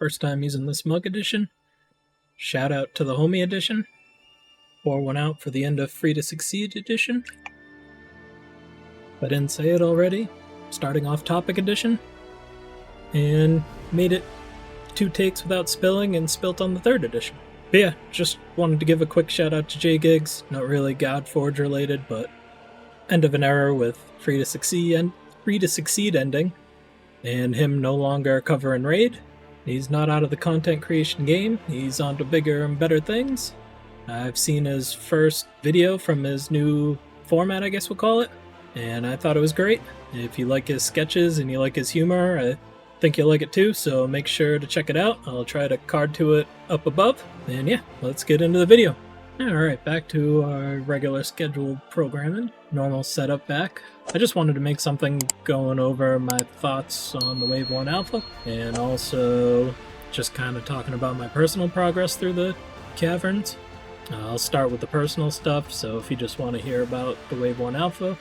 First time using this mug edition. Shout out to the Homie edition. Pour one out for the end of Free to Succeed edition. If I didn't say it already, starting off topic edition. And made it 2 takes without spilling and spilt on the 3rd edition. But yeah, just wanted to give a quick shout out to JGigs. Not really Godforge related, but end of an era with Free to Succeed ending. And him no longer covering Raid. He's not out of the content creation game. He's on to bigger and better things. I've seen his first video from his new format, I guess we'll call it, and I thought it was great. If you like his sketches and you like his humor, I think you'll like it too, so make sure to check it out. I'll try to card to it up above. And yeah, let's get into the video. Alright, back to our regular scheduled programming. Normal setup back. I just wanted to make something going over my thoughts on the Wave 1 Alpha, and also just kind of talking about my personal progress through the caverns. I'll start with the personal stuff, so if you just want to hear about the Wave 1 Alpha, you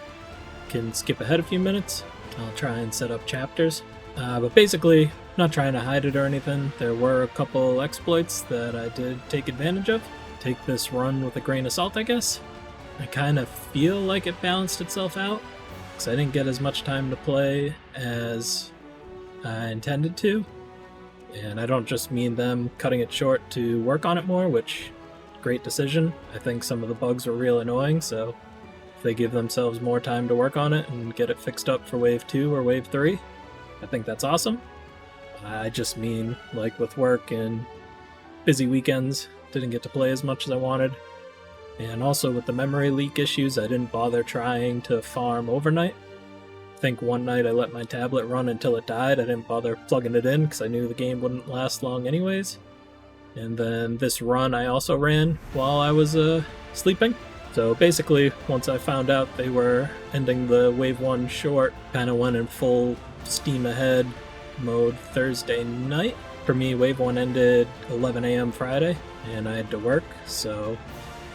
can skip ahead a few minutes. I'll try and set up chapters. But basically, not trying to hide it or anything. There were a couple exploits that I did take advantage of. Take this run with a grain of salt, I guess. I kind of feel like it balanced itself out, because I didn't get as much time to play as I intended to. And I don't just mean them cutting it short to work on it more, which, great decision. I think some of the bugs were real annoying, so if they give themselves more time to work on it and get it fixed up for Wave 2 or Wave 3, I think that's awesome. I just mean, like with work and busy weekends, didn't get to play as much as I wanted. And also with the memory leak issues, I didn't bother trying to farm overnight. I think one night I let my tablet run until it died. I didn't bother plugging it in because I knew the game wouldn't last long anyways. And then this run I also ran while I was sleeping. So basically, once I found out they were ending the Wave 1 short, kind of went in full steam ahead mode Thursday night. For me, Wave 1 ended 11 a.m. Friday, and I had to work, so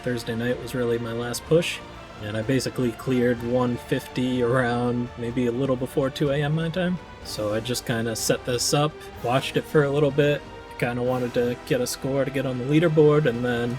Thursday night was really my last push. And I basically cleared 150 around maybe a little before 2 a.m. my time. So I just kind of set this up, watched it for a little bit, kind of wanted to get a score to get on the leaderboard, and then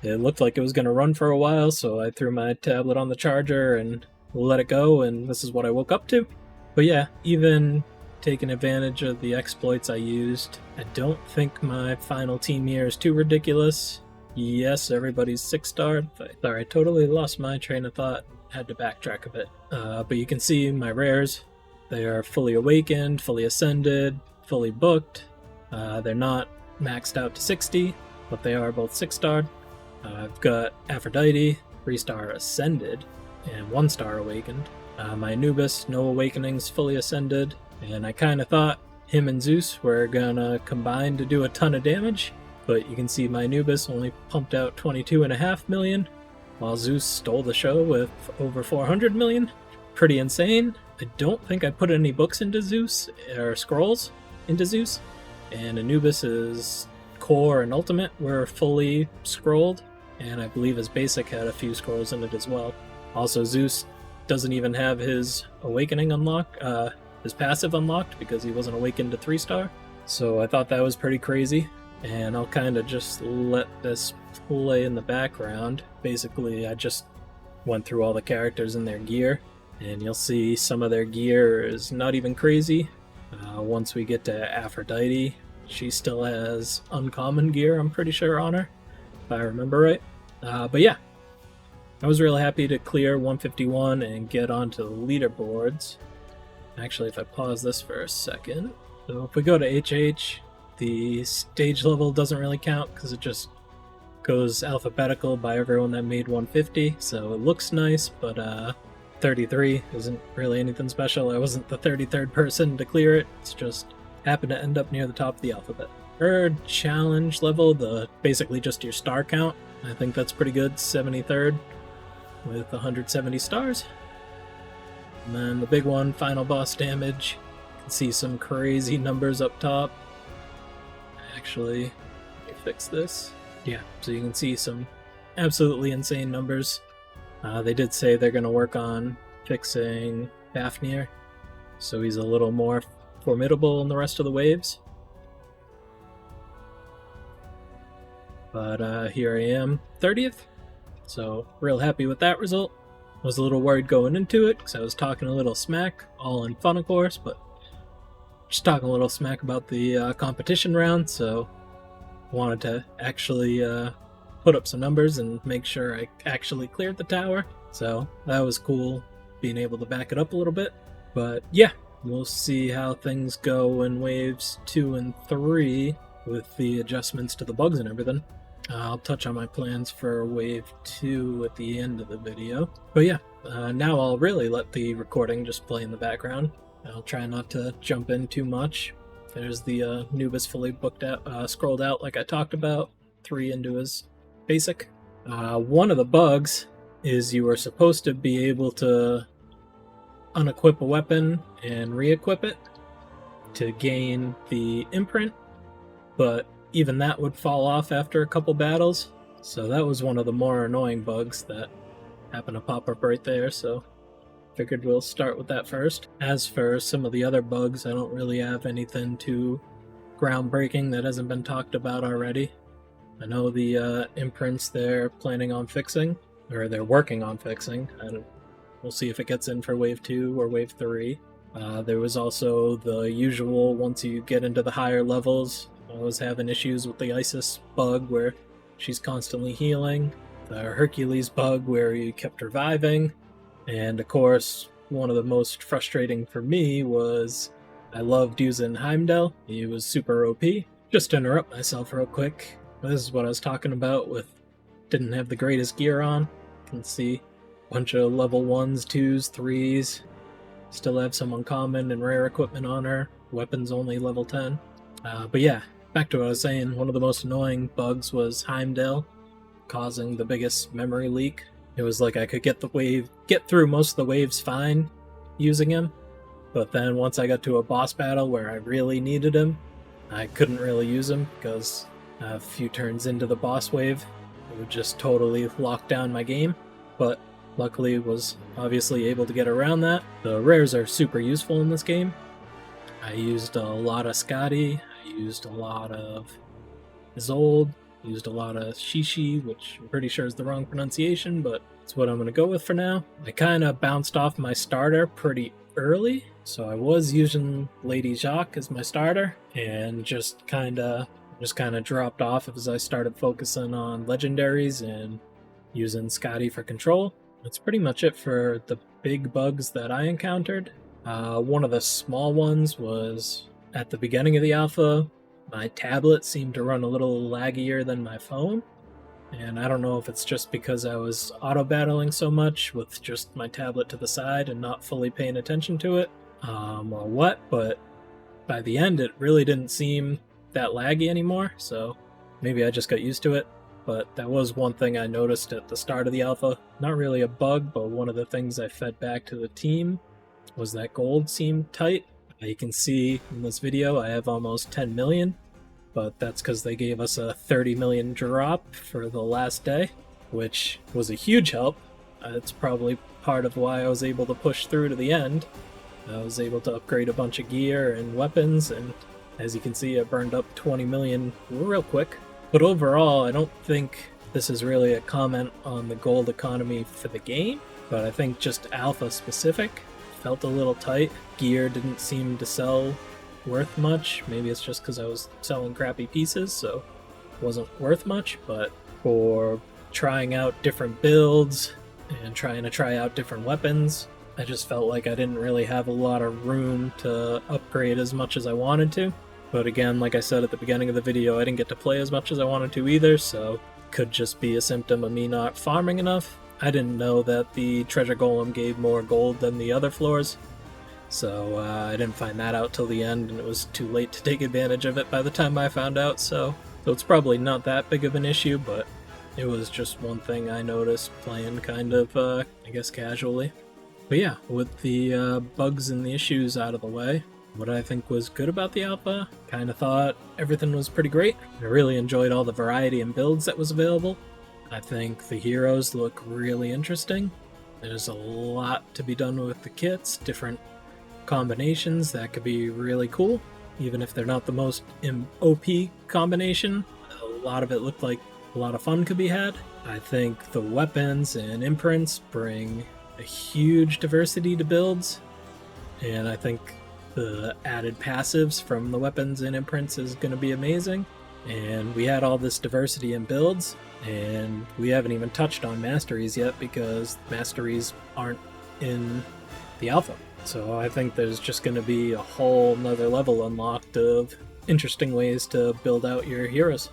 it looked like it was going to run for a while, so I threw my tablet on the charger and let it go, and this is what I woke up to. But yeah, even taking advantage of the exploits I used, I don't think my final team here is too ridiculous. Yes, everybody's 6-starred. Sorry, I totally lost my train of thought. Had to backtrack a bit. But you can see my rares. They are fully awakened, fully ascended, fully booked. They're not maxed out to 60, but they are both 6-starred. I've got Aphrodite, 3-star ascended, and 1-star awakened. My Anubis, no awakenings, fully ascended. And I kind of thought him and Zeus were gonna combine to do a ton of damage, but you can see my Anubis only pumped out 22.5 million, while Zeus stole the show with over 400 million. Pretty insane. I don't think I put any books into Zeus, or scrolls into Zeus, and Anubis's core and ultimate were fully scrolled, and I believe his basic had a few scrolls in it as well. Also, Zeus doesn't even have his awakening unlocked, his passive unlocked, because he wasn't awakened to 3-star. So I thought that was pretty crazy, and I'll kind of just let this play in the background. Basically, I just went through all the characters and their gear, and you'll see some of their gear is not even crazy. Once we get to Aphrodite, she still has uncommon gear, I'm pretty sure, on her, if I remember right. But yeah, I was really happy to clear 151 and get onto the leaderboards. Actually, if I pause this for a second. So if we go to HH, the stage level doesn't really count because it just goes alphabetical by everyone that made 150. So it looks nice, but 33 isn't really anything special. I wasn't the 33rd person to clear it. It's just happened to end up near the top of the alphabet. Third challenge level, basically just your star count. I think that's pretty good, 73rd with 170 stars. And then the big one, final boss damage. You can see some crazy numbers up top. Actually, let me fix this. Yeah, so you can see some absolutely insane numbers. They did say they're going to work on fixing Fafnir, so he's a little more formidable in the rest of the waves. But here I am, 30th, so real happy with that result. Was a little worried going into it because I was talking a little smack, all in fun of course, but just talking a little smack about the competition round, so wanted to actually put up some numbers and make sure I actually cleared the tower. So that was cool, being able to back it up a little bit. But yeah, we'll see how things go in waves 2 and 3 with the adjustments to the bugs and everything. I'll touch on my plans for wave 2 at the end of the video. But yeah, now I'll really let the recording just play in the background. I'll try not to jump in too much. There's the Nubis fully booked out, scrolled out like I talked about, 3 into his basic. One of the bugs is you are supposed to be able to unequip a weapon and re-equip it to gain the imprint, but even that would fall off after a couple battles, so that was one of the more annoying bugs that happened to pop up right there, so figured we'll start with that first. As for some of the other bugs, I don't really have anything too groundbreaking that hasn't been talked about already. I know the imprints they're planning on fixing, or they're working on fixing. We'll see if it gets in for wave 2 or wave 3. There was also the usual, once you get into the higher levels, I was having issues with the Isis bug where she's constantly healing, the Hercules bug where you kept reviving, and of course, one of the most frustrating for me was I loved using Heimdall. He was super OP. Just to interrupt myself real quick, this is what I was talking about with didn't have the greatest gear on. You can see a bunch of level 1s, 2s, 3s. Still have some uncommon and rare equipment on her. Weapons only level 10. But yeah, back to what I was saying, one of the most annoying bugs was Heimdall, causing the biggest memory leak. It was like I could get through most of the waves fine using him, but then once I got to a boss battle where I really needed him, I couldn't really use him because a few turns into the boss wave, it would just totally lock down my game, but luckily was obviously able to get around that. The rares are super useful in this game. I used a lot of Scotty, I used a lot of Isolde, used a lot of Shishi, which I'm pretty sure is the wrong pronunciation, but it's what I'm going to go with for now. I kind of bounced off my starter pretty early, so I was using Lady Jacques as my starter, and just kind of dropped off as I started focusing on legendaries and using Scotty for control. That's pretty much it for the big bugs that I encountered. One of the small ones was at the beginning of the alpha, my tablet seemed to run a little laggier than my phone, and I don't know if it's just because I was auto-battling so much with just my tablet to the side and not fully paying attention to it, or what, but by the end it really didn't seem that laggy anymore, so maybe I just got used to it. But that was one thing I noticed at the start of the alpha. Not really a bug, but one of the things I fed back to the team was that gold seemed tight. You can see in this video I have almost 10 million, but that's because they gave us a 30 million drop for the last day, which was a huge help. It's probably part of why I was able to push through to the end. I was able to upgrade a bunch of gear and weapons, and as you can see, I burned up 20 million real quick. But overall, I don't think this is really a comment on the gold economy for the game, but I think just alpha specific felt a little tight. Gear didn't seem to sell worth much. Maybe it's just because I was selling crappy pieces, so it wasn't worth much, but for trying out different builds and trying to try out different weapons, I just felt like I didn't really have a lot of room to upgrade as much as I wanted to. But again, like I said at the beginning of the video, I didn't get to play as much as I wanted to either, so could just be a symptom of me not farming enough. I didn't know that the treasure golem gave more gold than the other floors, so I didn't find that out till the end, and it was too late to take advantage of it by the time I found out, so it's probably not that big of an issue, but it was just one thing I noticed playing kind of, I guess, casually. But yeah, with the bugs and the issues out of the way, what I think was good about the alpha, kind of thought everything was pretty great. I really enjoyed all the variety and builds that was available. I think the heroes look really interesting. There's a lot to be done with the kits, different combinations that could be really cool, even if they're not the most OP combination. A lot of it looked like a lot of fun could be had. I think the weapons and imprints bring a huge diversity to builds, and I think the added passives from the weapons and imprints is going to be amazing. And we had all this diversity in builds, and we haven't even touched on masteries yet because masteries aren't in the alpha. So I think there's just going to be a whole nother level unlocked of interesting ways to build out your heroes.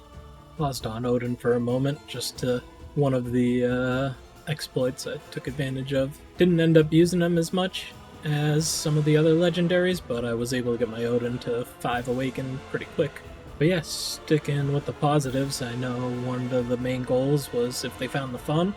Paused on Odin for a moment, just to one of the exploits I took advantage of. Didn't end up using them as much as some of the other legendaries, but I was able to get my Odin to 5 awaken pretty quick. But yeah, sticking with the positives, I know one of the main goals was if they found the fun.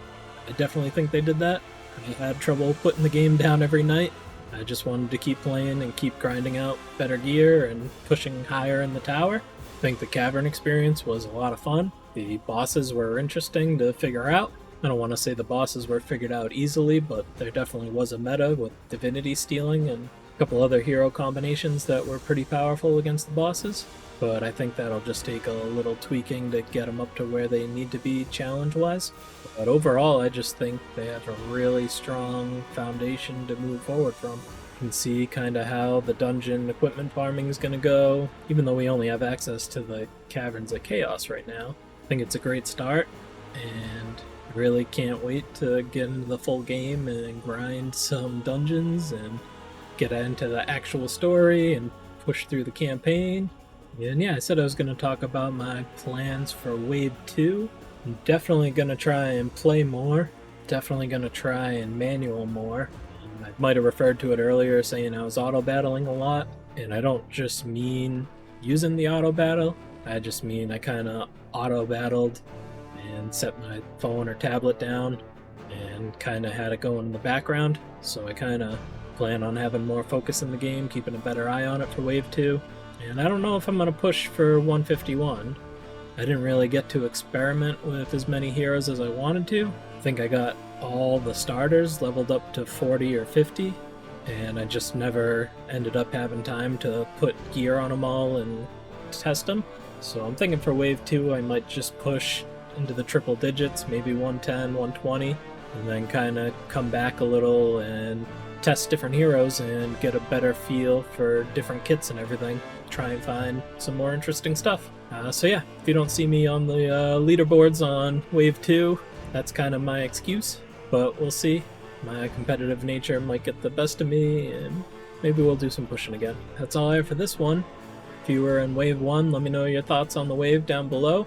I definitely think they did that. I had trouble putting the game down every night. I just wanted to keep playing and keep grinding out better gear and pushing higher in the tower. I think the cavern experience was a lot of fun. The bosses were interesting to figure out. I don't want to say the bosses were figured out easily, but there definitely was a meta with divinity stealing and a couple other hero combinations that were pretty powerful against the bosses. But I think that'll just take a little tweaking to get them up to where they need to be challenge-wise. But overall, I just think they have a really strong foundation to move forward from. You can see kind of how the dungeon equipment farming is going to go, even though we only have access to the Caverns of Chaos right now. I think it's a great start, and I really can't wait to get into the full game and grind some dungeons and get into the actual story and push through the campaign. And yeah, I said I was going to talk about my plans for Wave 2. I'm definitely going to try and play more. Definitely going to try and manual more. I might have referred to it earlier saying I was auto-battling a lot. And I don't just mean using the auto-battle. I just mean I kind of auto-battled and set my phone or tablet down and kind of had it going in the background. So I kind of plan on having more focus in the game, keeping a better eye on it for Wave 2. And I don't know if I'm going to push for 151. I didn't really get to experiment with as many heroes as I wanted to. I think I got all the starters leveled up to 40 or 50, and I just never ended up having time to put gear on them all and test them. So I'm thinking for Wave 2 I might just push into the triple digits, maybe 110, 120, and then kind of come back a little and test different heroes and get a better feel for different kits and everything. Try and find some more interesting stuff. So yeah, if you don't see me on the leaderboards on Wave 2, that's kind of my excuse, but we'll see. My competitive nature might get the best of me, and maybe we'll do some pushing again. That's all I have for this one. If you were in Wave 1, let me know your thoughts on the wave down below,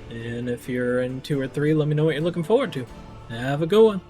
and if you're in 2 or 3, let me know what you're looking forward to. Have a good one!